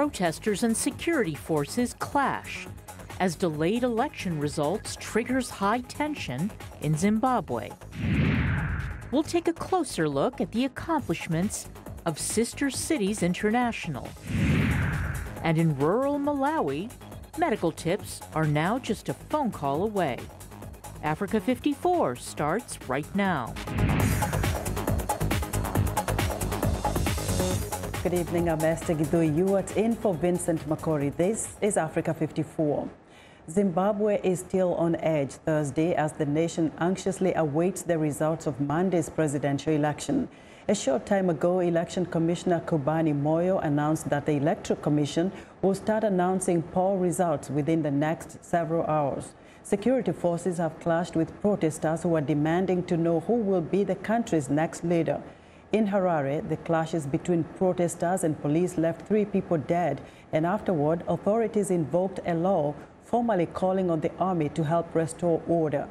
protesters and security forces clash as delayed election results triggers high tension in Zimbabwe. We'll take a closer look at the accomplishments of Sister Cities International. And in rural Malawi, medical tips are now just a phone call away. Africa 54 starts right now. Good evening, I'm Esther Gidoi. In for Vincent Makori. This is Africa 54. Zimbabwe is still on edge Thursday as the nation anxiously awaits the results of Monday's presidential election. A short time ago, Election Commissioner Kubani Moyo announced that the Electoral Commission will start announcing poll results within the next several hours. Security forces have clashed with protesters who are demanding to know who will be the country's next leader. In Harare, the clashes between protesters and police left 3 people dead, and afterward, authorities invoked a law formally calling on the army to help restore order.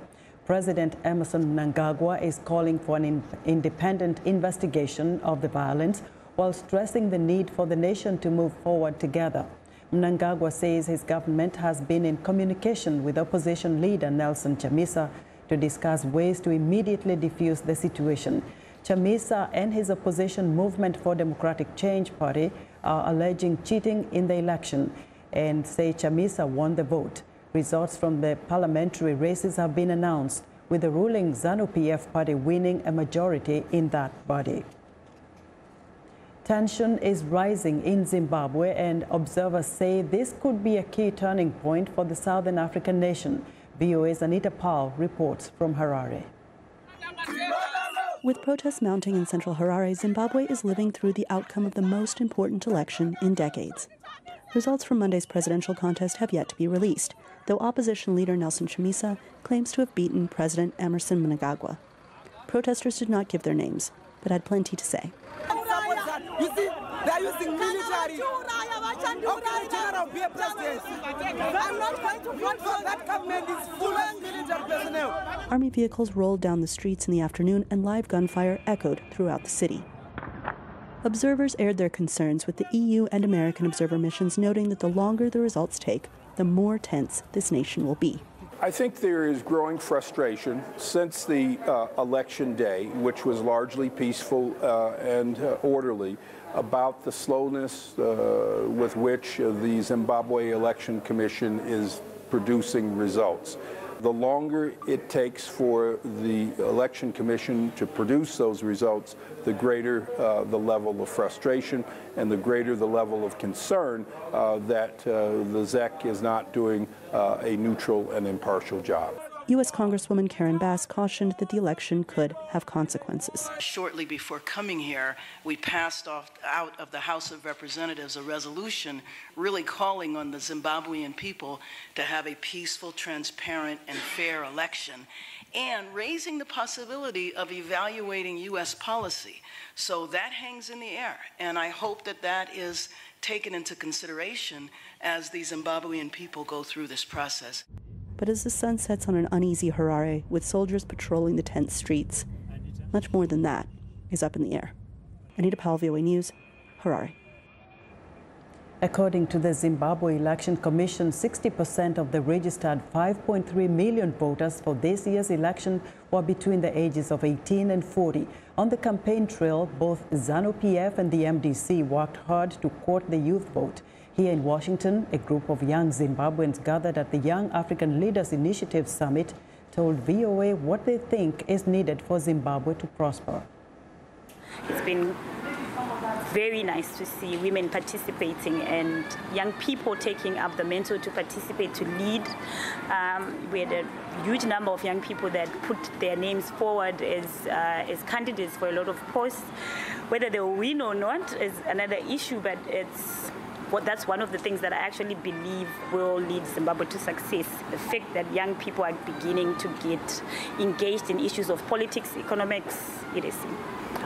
President Emmerson Mnangagwa is calling for an independent investigation of the violence while stressing the need for the nation to move forward together. Mnangagwa says his government has been in communication with opposition leader Nelson Chamisa to discuss ways to immediately defuse the situation. Chamisa and his opposition Movement for Democratic Change party are alleging cheating in the election and say Chamisa won the vote. Results from the parliamentary races have been announced, with the ruling ZANU-PF party winning a majority in that body. Tension is rising in Zimbabwe, and observers say this could be a key turning point for the Southern African nation. VOA's Anita Powell reports from Harare. With protests mounting in central Harare, Zimbabwe is living through the outcome of the most important election in decades. Results from Monday's presidential contest have yet to be released, though opposition leader Nelson Chamisa claims to have beaten President Emmerson Mnangagwa. Protesters did not give their names, but had plenty to say. You see, they're using military. How can a general be a president? I'm not going to vote for that government. It's full of military personnel. Army vehicles rolled down the streets in the afternoon, and live gunfire echoed throughout the city. Observers aired their concerns, with the EU and American observer missions noting that the longer the results take, the more tense this nation will be. I think there is growing frustration since the election day, which was largely peaceful and orderly, about the slowness with which the Zimbabwe Election Commission is producing results. The longer it takes for the Election Commission to produce those results, the greater the level of frustration and the greater the level of concern that the ZEC is not doing a neutral and impartial job. U.S. Congresswoman Karen Bass cautioned that the election could have consequences. Shortly before coming here, we passed out of the House of Representatives a resolution really calling on the Zimbabwean people to have a peaceful, transparent, and fair election, and raising the possibility of evaluating U.S. policy. So that hangs in the air, and I hope that that is taken into consideration as the Zimbabwean people go through this process. But as the sun sets on an uneasy Harare, with soldiers patrolling the tense streets, much more than that is up in the air. Anita Powell, VOA News, Harare. According to the Zimbabwe Election Commission, 60% of the registered 5.3 million voters for this year's election were between the ages of 18 and 40. On the campaign trail, both ZANU-PF and the MDC worked hard to court the youth vote. Here in Washington, a group of young Zimbabweans gathered at the Young African Leaders Initiative Summit told VOA what they think is needed for Zimbabwe to prosper. It's been very nice to see women participating and young people taking up the mantle to participate, to lead. We had a huge number of young people that put their names forward as candidates for a lot of posts. Whether they will win or not is another issue, but that's one of the things that I actually believe will lead Zimbabwe to success. The fact that young people are beginning to get engaged in issues of politics, economics, etc.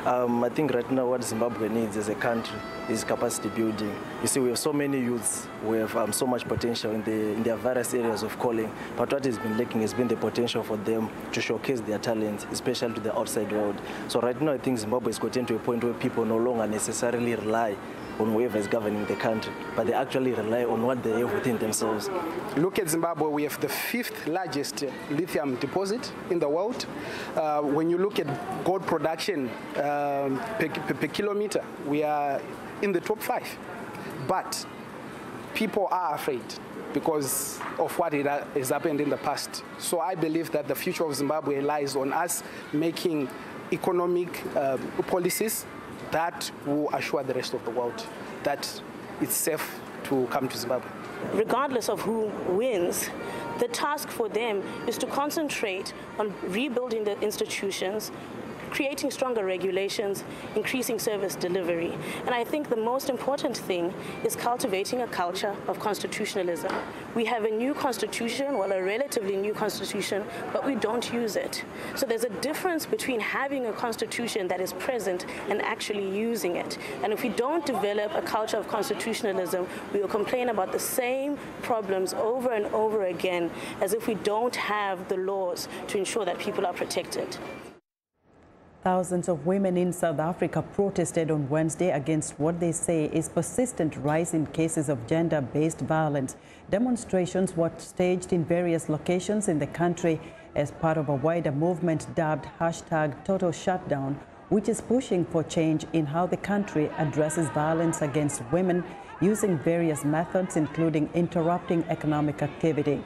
I think right now what Zimbabwe needs as a country is capacity building. You see, we have so many youths, we have so much potential in their various areas of calling, but what has been lacking has been the potential for them to showcase their talents, especially to the outside world. So right now I think Zimbabwe is getting to a point where people no longer necessarily rely on whoever is governing the country, but they actually rely on what they have within themselves. Look at Zimbabwe, we have the 5th largest lithium deposit in the world. When you look at gold production per kilometer, we are in the top 5. But people are afraid because of what has happened in the past. So I believe that the future of Zimbabwe lies on us making economic policies that will assure the rest of the world that it's safe to come to Zimbabwe. Regardless of who wins, the task for them is to concentrate on rebuilding the institutions, creating stronger regulations, increasing service delivery. And I think the most important thing is cultivating a culture of constitutionalism. We have a new constitution, well, a relatively new constitution, but we don't use it. So there's a difference between having a constitution that is present and actually using it. And if we don't develop a culture of constitutionalism, we will complain about the same problems over and over again, as if we don't have the laws to ensure that people are protected. Thousands of women in South Africa protested on Wednesday against what they say is persistent rise in cases of gender-based violence. Demonstrations were staged in various locations in the country as part of a wider movement dubbed #TotalShutdown, which is pushing for change in how the country addresses violence against women using various methods, including interrupting economic activity.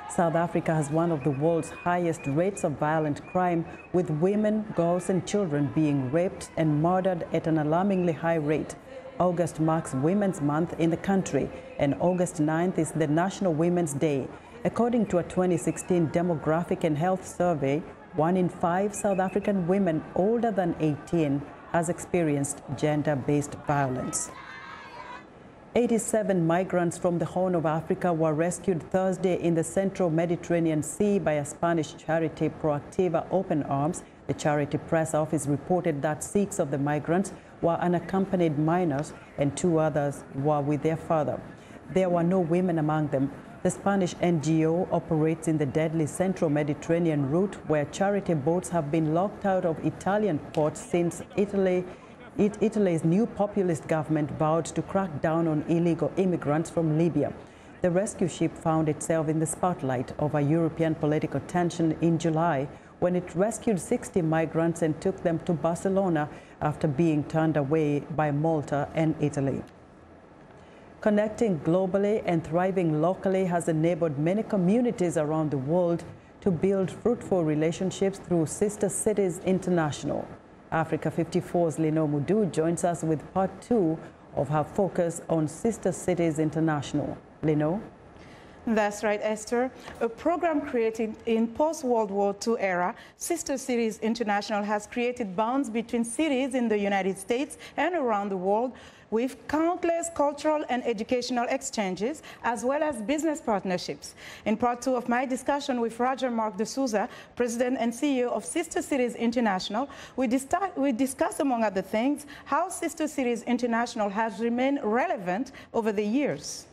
South Africa has one of the world's highest rates of violent crime, with women, girls and children being raped and murdered at an alarmingly high rate. August marks Women's Month in the country, and August 9th is the National Women's Day. According to a 2016 Demographic and Health Survey, 1 in 5 South African women older than 18 has experienced gender-based violence. 87 migrants from the Horn of Africa were rescued Thursday in the central Mediterranean Sea by a Spanish charity, Proactiva Open Arms. The charity press office reported that 6 of the migrants were unaccompanied minors and 2 others were with their father. There were no women among them. The Spanish NGO operates in the deadly central Mediterranean route, where charity boats have been locked out of Italian ports since Italy's new populist government vowed to crack down on illegal immigrants from Libya. The rescue ship found itself in the spotlight of a European political tension in July when it rescued 60 migrants and took them to Barcelona after being turned away by Malta and Italy. Connecting globally and thriving locally has enabled many communities around the world to build fruitful relationships through Sister Cities International. Africa 54's Lino Mudu joins us with part 2 of her focus on Sister Cities International. Lino? That's right, Esther. A program created in post-World War II era, Sister Cities International has created bonds between cities in the United States and around the world, with countless cultural and educational exchanges, as well as business partnerships. In part 2 of my discussion with Roger Mark de Souza, President and CEO of Sister Cities International, we discuss, among other things, how Sister Cities International has remained relevant over the years.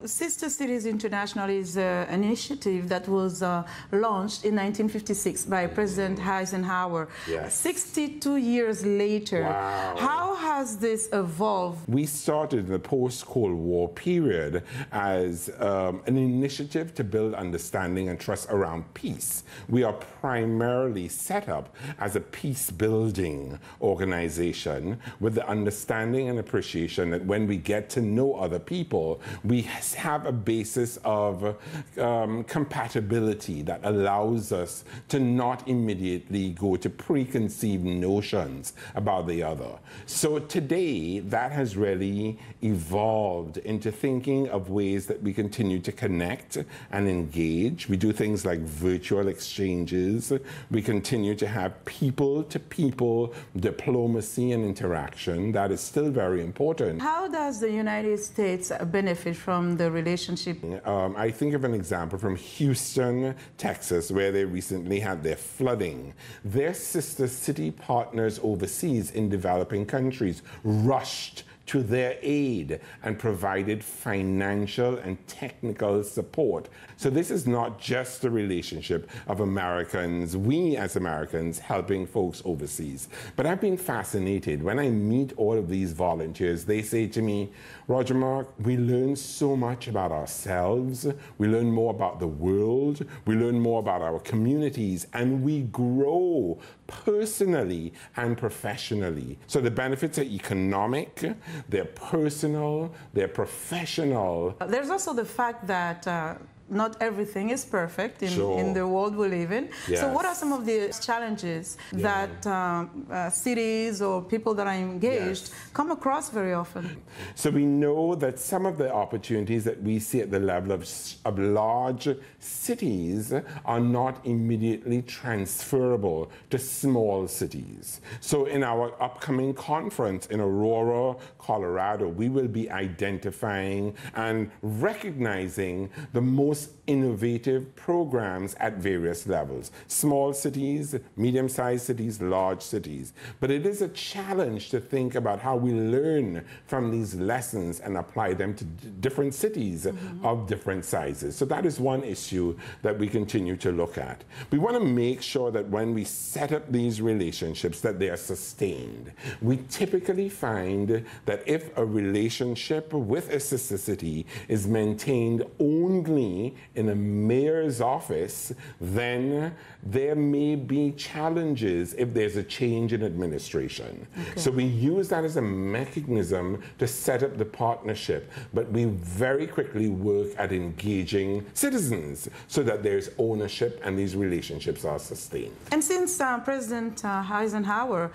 Sister Cities International is an initiative that was launched in 1956 by President Eisenhower. Yes. 62 years later. Wow. How has this evolved? We started in the post-Cold War period as an initiative to build understanding and trust around peace. We are primarily set up as a peace-building organization with the understanding and appreciation that when we get to know other people, we have a basis of compatibility that allows us to not immediately go to preconceived notions about the other. So today, that has really evolved into thinking of ways that we continue to connect and engage. We do things like virtual exchanges. We continue to have people-to-people diplomacy and interaction. That is still very important. How does the United States benefit from the relationship? I think of an example from Houston, Texas, where they recently had their flooding. Their sister city partners overseas in developing countries rushed to their aid and provided financial and technical support. So this is not just a relationship of Americans, we as Americans, helping folks overseas. But I've been fascinated when I meet all of these volunteers. They say to me, Roger Mark, we learn so much about ourselves, we learn more about the world, we learn more about our communities, and we grow personally and professionally. So the benefits are economic, they're personal, they're professional. There's also the fact that not everything is perfect in the world we live in. Yes. So what are some of the challenges that cities or people that are engaged come across very often? So we know that some of the opportunities that we see at the level of large cities are not immediately transferable to small cities. So in our upcoming conference in Aurora, Colorado, we will be identifying and recognizing the most innovative programs at various levels. Small cities, medium-sized cities, large cities. But it is a challenge to think about how we learn from these lessons and apply them to different cities of different sizes. So that is one issue that we continue to look at. We want to make sure that when we set up these relationships that they are sustained. We typically find that if a relationship with a sister city is maintained only in a mayor's office, then there may be challenges if there's a change in administration. Okay. So we use that as a mechanism to set up the partnership, but we very quickly work at engaging citizens so that there's ownership and these relationships are sustained. And since President Eisenhower,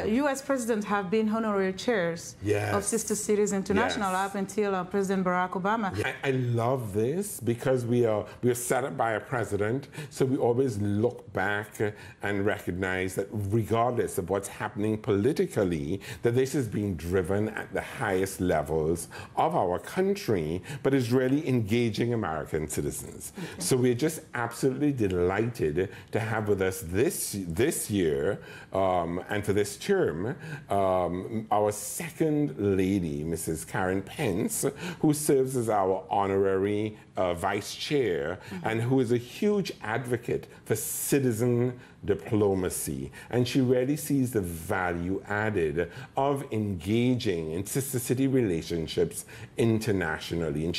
U.S. presidents have been honorary chairs of Sister Cities International up until President Barack Obama. I love this because we are set up by a president, so we always look back and recognize that regardless of what's happening politically, that this is being driven at the highest levels of our country, but is really engaging American citizens. Okay. So we're just absolutely delighted to have with us this year and for this term our second lady, Mrs. Karen Pence, who serves as our honorary vice chair and who is a huge advocate for citizen diplomacy. And she really sees the value added of engaging in sister city relationships internationally. And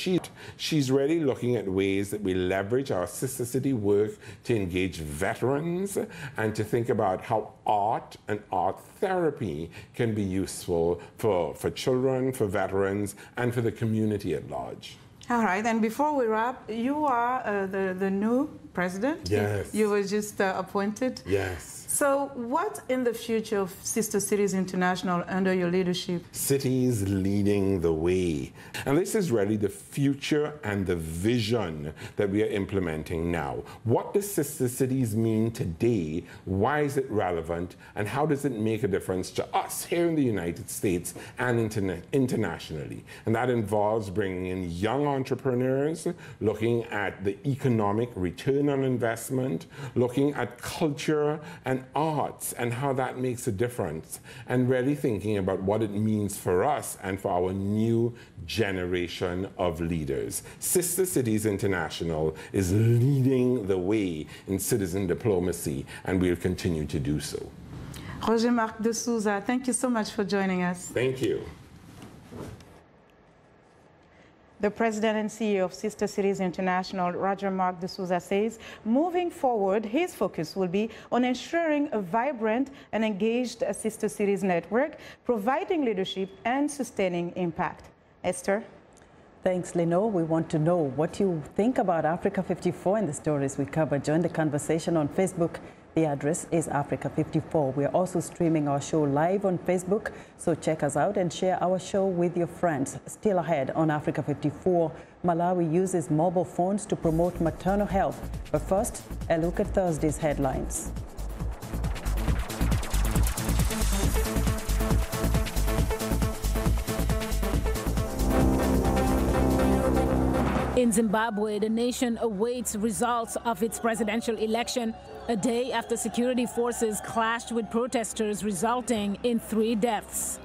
she's really looking at ways that we leverage our sister city work to engage veterans and to think about how art and art therapy can be useful for children, for veterans, and for the community at large. All right, and before we wrap, you are the new president. Yes. You were just appointed. Yes. So what in the future of Sister Cities International under your leadership? Cities leading the way. And this is really the future and the vision that we are implementing now. What does Sister Cities mean today? Why is it relevant? And how does it make a difference to us here in the United States and internationally? And that involves bringing in young entrepreneurs, looking at the economic return on investment, looking at culture and arts and how that makes a difference, and really thinking about what it means for us and for our new generation of leaders. Sister Cities International is leading the way in citizen diplomacy, and we'll continue to do so. Roger Mark de Souza, thank you so much for joining us. Thank you. The president and CEO of Sister Cities International, Roger Mark de Souza, says moving forward, his focus will be on ensuring a vibrant and engaged Sister Cities network, providing leadership and sustaining impact. Esther? Thanks, Leno. We want to know what you think about Africa 54 and the stories we cover. Join the conversation on Facebook. The address is Africa 54. We are also streaming our show live on Facebook, so check us out and share our show with your friends. Still ahead on Africa 54, Malawi uses mobile phones to promote maternal health. But first, a look at Thursday's headlines. In Zimbabwe, the nation awaits results of its presidential election a day after security forces clashed with protesters, resulting in 3 deaths.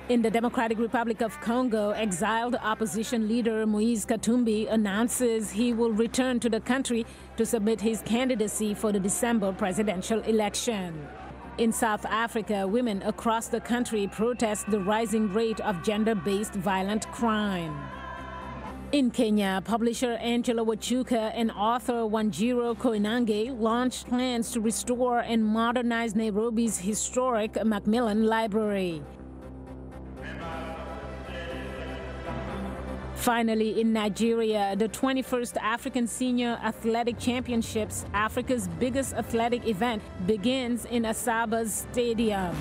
In the Democratic Republic of Congo, exiled opposition leader Moise Katumbi announces he will return to the country to submit his candidacy for the December presidential election. In South Africa, women across the country protest the rising rate of gender-based violent crime. In Kenya, publisher Angela Wachuka and author Wanjiru Koinange launched plans to restore and modernize Nairobi's historic Macmillan Library. Finally, in Nigeria, the 21st African Senior Athletic Championships, Africa's biggest athletic event, begins in Asaba's stadium.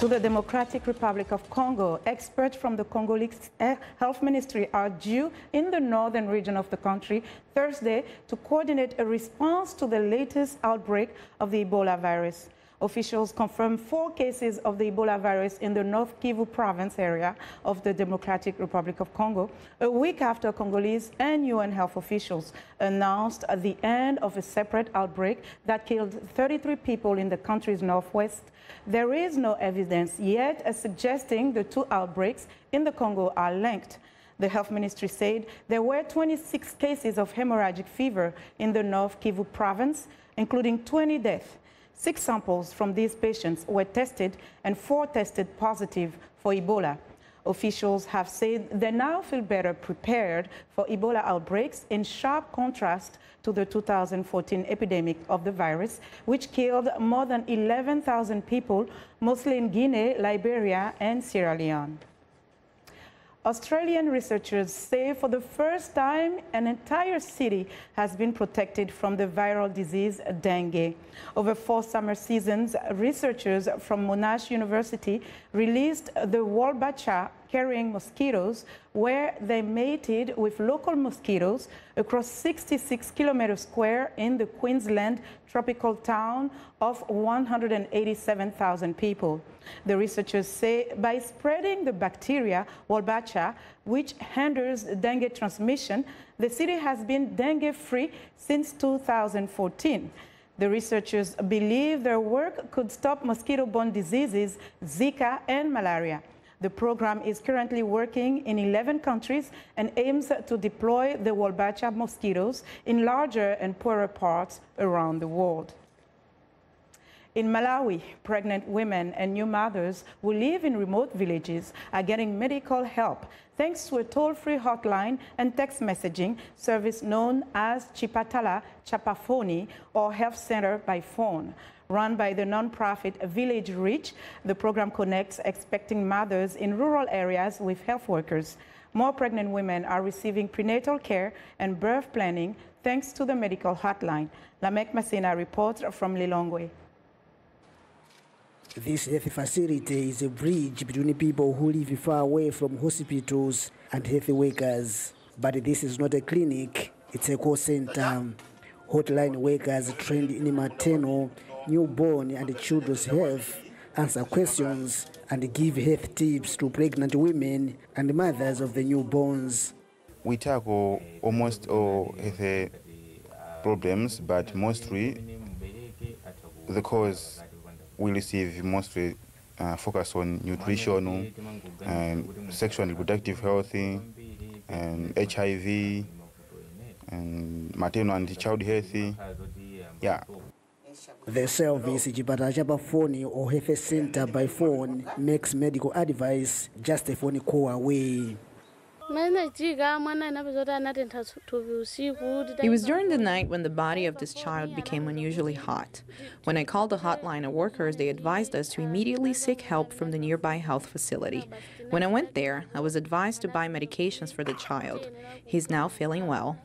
To the Democratic Republic of Congo, experts from the Congolese Health Ministry are due in the northern region of the country Thursday to coordinate a response to the latest outbreak of the Ebola virus. Officials confirmed 4 cases of the Ebola virus in the North Kivu province area of the Democratic Republic of Congo, a week after Congolese and UN health officials announced the end of a separate outbreak that killed 33 people in the country's northwest. There is no evidence yet suggesting the 2 outbreaks in the Congo are linked. The health ministry said there were 26 cases of hemorrhagic fever in the North Kivu province, including 20 deaths. 6 samples from these patients were tested and 4 tested positive for Ebola. Officials have said they now feel better prepared for Ebola outbreaks, in sharp contrast to the 2014 epidemic of the virus, which killed more than 11,000 people, mostly in Guinea, Liberia, and Sierra Leone. Australian researchers say for the first time, an entire city has been protected from the viral disease dengue. Over 4 summer seasons, researchers from Monash University released the Wolbachia-carrying mosquitoes, where they mated with local mosquitoes across 66 kilometers square in the Queensland tropical town of 187,000 people. The researchers say by spreading the bacteria Wolbachia, which hinders dengue transmission, the city has been dengue-free since 2014. The researchers believe their work could stop mosquito-borne diseases, Zika and malaria. The program is currently working in 11 countries and aims to deploy the Wolbachia mosquitoes in larger and poorer parts around the world. In Malawi, pregnant women and new mothers who live in remote villages are getting medical help thanks to a toll-free hotline and text messaging service known as Chipatala Chapafoni, or Health Center by Phone. Run by the nonprofit Village Reach, the program connects expecting mothers in rural areas with health workers. More pregnant women are receiving prenatal care and birth planning thanks to the medical hotline. Lamek Masina reports from Lilongwe. This health facility is a bridge between people who live far away from hospitals and health workers. But this is not a clinic, it's a call center. Hotline workers trained in maternal, newborn and children's health answer questions and give health tips to pregnant women and mothers of the newborns. We tackle almost all health problems, but mostly the cause we receive mostly focus on nutrition and sexual and reproductive health and HIV and maternal and child health. Yeah. The service Chipatala Chapafoni, or Health Center by Phone, makes medical advice just a phone call away. It was during the night when the body of this child became unusually hot. When I called the hotline of workers, they advised us to immediately seek help from the nearby health facility. When I went there, I was advised to buy medications for the child. He's now feeling well.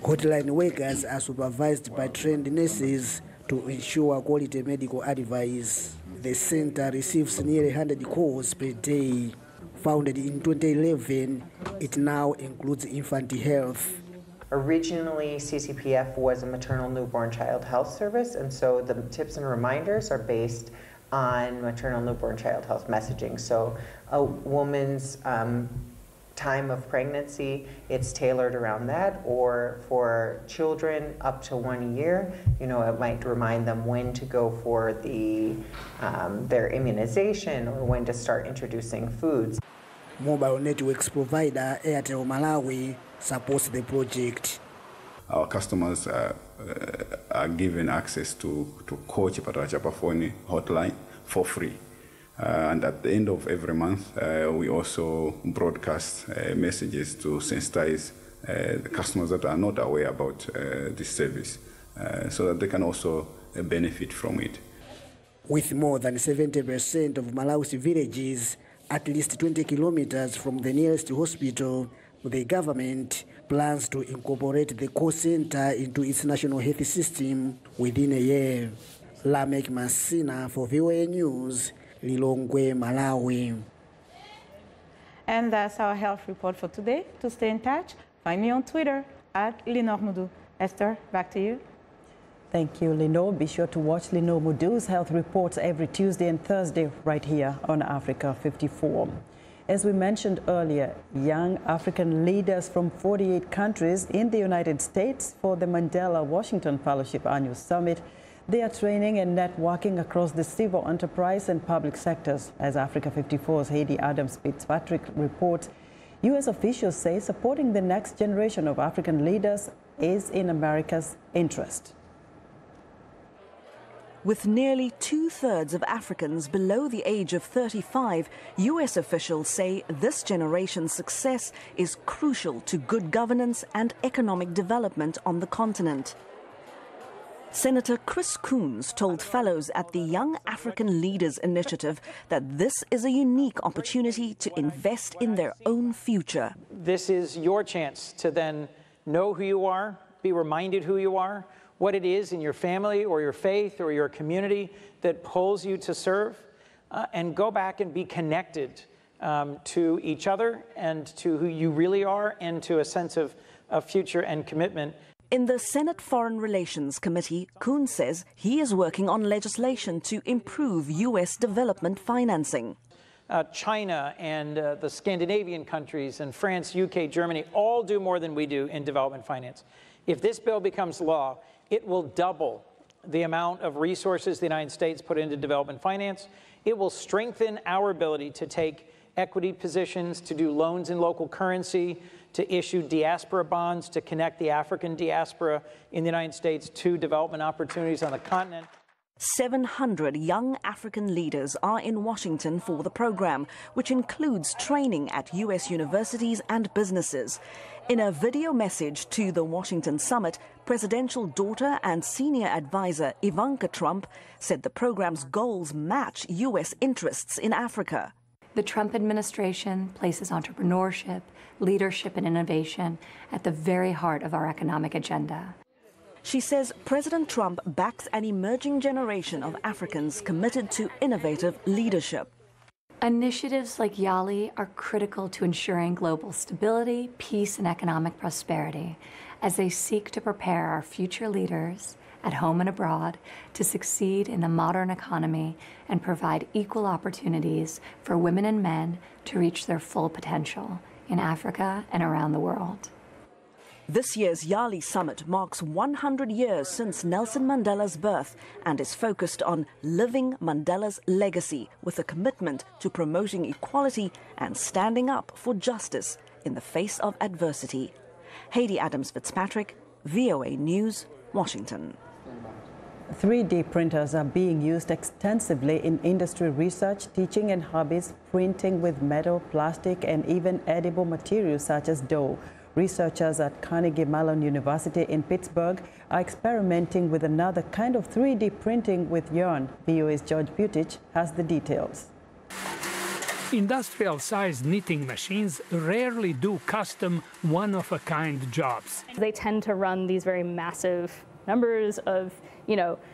Hotline workers are supervised by trained nurses to ensure quality medical advice. The center receives nearly 100 calls per day. Founded in 2011, it now includes infant health. Originally, CCPF was a maternal newborn child health service, and so the tips and reminders are based on maternal newborn child health messaging. So a woman's time of pregnancy, it's tailored around that, or for children up to 1 year, you know, it might remind them when to go for their immunization or when to start introducing foods. Mobile networks provider Airtel Malawi supports the project. Our customers are given access to Call Chipata Chapa Phone hotline for free. And at the end of every month, we also broadcast messages to sensitize the customers that are not aware about this service, so that they can also benefit from it. With more than 70% of Malawi's villages at least 20 kilometers from the nearest hospital, the government plans to incorporate the call center into its national health system within a year. Lamek Masina for VOA News, Lilongwe, Malawi. And that's our health report for today. To stay in touch, find me on Twitter at Linor Mudu. Esther, back to you. Thank you, Linor. Be sure to watch Linor Mudu's health reports every Tuesday and Thursday right here on Africa 54. As we mentioned earlier, young African leaders from 48 countries in the United States for the Mandela Washington Fellowship Annual Summit. They are training and networking across the civil enterprise and public sectors. As Africa 54's Heidi Adams-Fitzpatrick reports, U.S. officials say supporting the next generation of African leaders is in America's interest. With nearly 2/3 of Africans below the age of 35, U.S. officials say this generation's success is crucial to good governance and economic development on the continent. Senator Chris Coons told fellows at the Young African Leaders Initiative that this is a unique opportunity to invest in their own future. This is your chance to then know who you are, be reminded who you are, what it is in your family or your faith or your community that pulls you to serve, and go back and be connected to each other and to who you really are and to a sense of future and commitment. In the Senate Foreign Relations Committee, Coons says he is working on legislation to improve U.S. development financing. China and the Scandinavian countries and France, UK, Germany all do more than we do in development finance. If this bill becomes law, it will double the amount of resources the United States put into development finance. It will strengthen our ability to take equity positions, to do loans in local currency, to issue diaspora bonds, to connect the African diaspora in the United States to development opportunities on the continent. 700 young African leaders are in Washington for the program, which includes training at U.S. universities and businesses. In a video message to the Washington summit, presidential daughter and senior advisor Ivanka Trump said the program's goals match U.S. interests in Africa. The Trump administration places entrepreneurship, leadership, and innovation at the very heart of our economic agenda. She says President Trump backs an emerging generation of Africans committed to innovative leadership. Initiatives like YALI are critical to ensuring global stability, peace, and economic prosperity as they seek to prepare our future leaders at home and abroad to succeed in the modern economy and provide equal opportunities for women and men to reach their full potential in Africa and around the world. This year's YALI Summit marks 100 years since Nelson Mandela's birth and is focused on living Mandela's legacy with a commitment to promoting equality and standing up for justice in the face of adversity. Heidi Adams-Fitzpatrick, VOA News, Washington. 3D printers are being used extensively in industry research, teaching and hobbies, printing with metal, plastic, and even edible materials such as dough. Researchers at Carnegie Mellon University in Pittsburgh are experimenting with another kind of 3D printing with yarn. VOA's George Butich has the details. Industrial-sized knitting machines rarely do custom, one-of-a-kind jobs. They tend to run these very massive numbers of,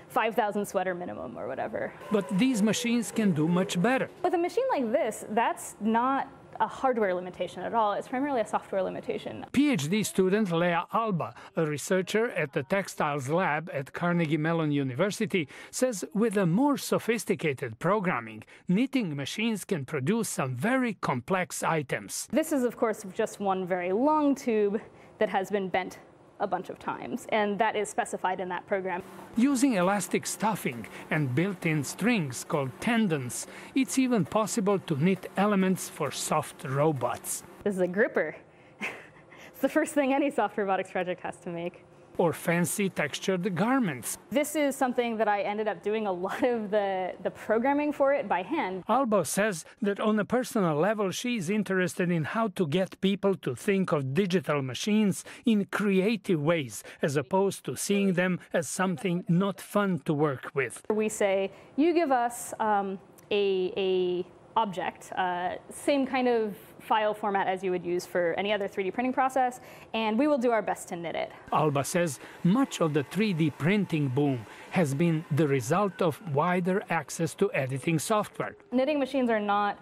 5,000 sweater minimum or whatever. But these machines can do much better. With a machine like this, that's not a hardware limitation at all. It's primarily a software limitation. PhD student Leah Alba, a researcher at the Textiles Lab at Carnegie Mellon University, says with a more sophisticated programming, knitting machines can produce some very complex items. This is, of course, just one very long tube that has been bent a bunch of times, and that is specified in that program. Using elastic stuffing and built-in strings called tendons, it's even possible to knit elements for soft robots. This is a gripper. It's the first thing any soft robotics project has to make. Or fancy textured garments. This is something that I ended up doing a lot of the programming for it by hand. Alba says that on a personal level, she's interested in how to get people to think of digital machines in creative ways, as opposed to seeing them as something not fun to work with. We say, you give us a object, same kind of file format as you would use for any other 3D printing process, and we will do our best to knit it. Alba says much of the 3D printing boom has been the result of wider access to editing software. Knitting machines are not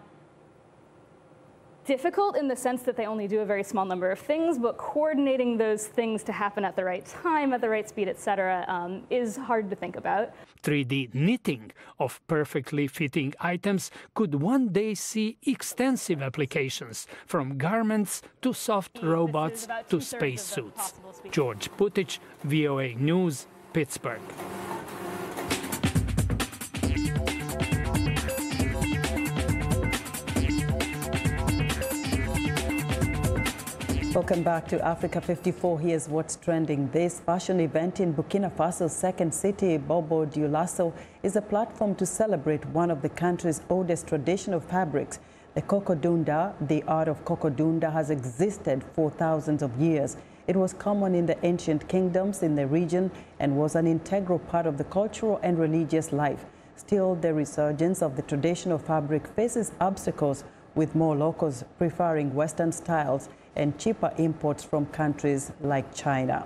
difficult in the sense that they only do a very small number of things, but coordinating those things to happen at the right time, at the right speed, etc., is hard to think about. 3D knitting of perfectly fitting items could one day see extensive applications, from garments to soft robots to spacesuits. George Putich, VOA News, Pittsburgh. Welcome back to Africa 54. Here's what's trending. This fashion event in Burkina Faso's second city, Bobo Dioulasso, is a platform to celebrate one of the country's oldest traditional fabrics. The Kokodunda, the art of Kokodunda, has existed for thousands of years. It was common in the ancient kingdoms in the region and was an integral part of the cultural and religious life. Still, the resurgence of the traditional fabric faces obstacles, with more locals preferring Western styles and cheaper imports from countries like China.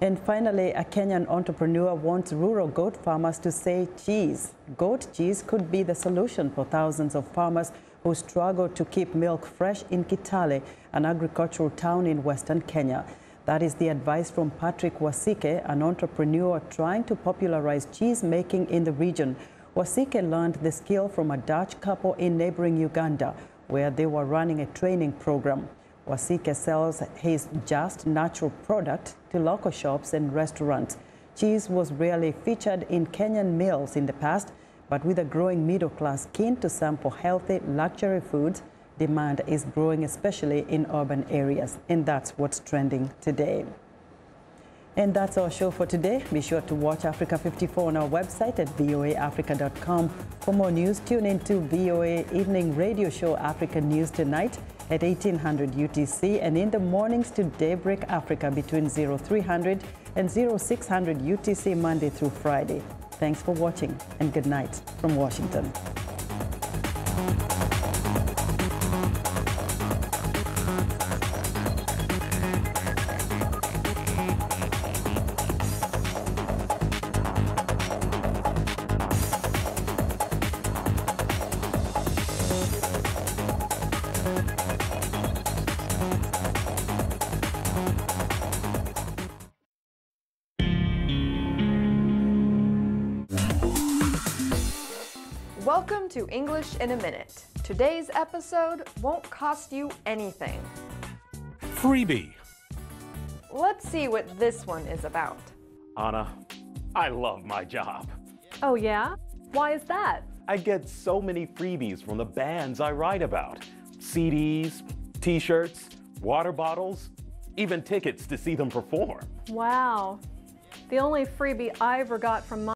And finally, a Kenyan entrepreneur wants rural goat farmers to say cheese. Goat cheese could be the solution for thousands of farmers who struggle to keep milk fresh in Kitale, an agricultural town in Western Kenya. That is the advice from Patrick Wasike, an entrepreneur trying to popularize cheese making in the region. Wasike learned the skill from a Dutch couple in neighboring Uganda, where they were running a training program. Wasike sells his Just Natural product to local shops and restaurants. Cheese was rarely featured in Kenyan meals in the past, but with a growing middle class keen to sample healthy luxury foods, demand is growing, especially in urban areas. And that's what's trending today. And that's our show for today. Be sure to watch Africa 54 on our website at voaafrica.com. For more news, tune in to VOA Evening Radio Show Africa News Tonight at 1800 UTC, and in the mornings to Daybreak Africa between 0300 and 0600 UTC Monday through Friday. Thanks for watching, and good night from Washington. Welcome to English in a Minute. Today's episode won't cost you anything. Freebie. Let's see what this one is about. Anna, I love my job. Oh yeah? Why is that? I get so many freebies from the bands I write about. CDs, t-shirts, water bottles, even tickets to see them perform. Wow. The only freebie I ever got from my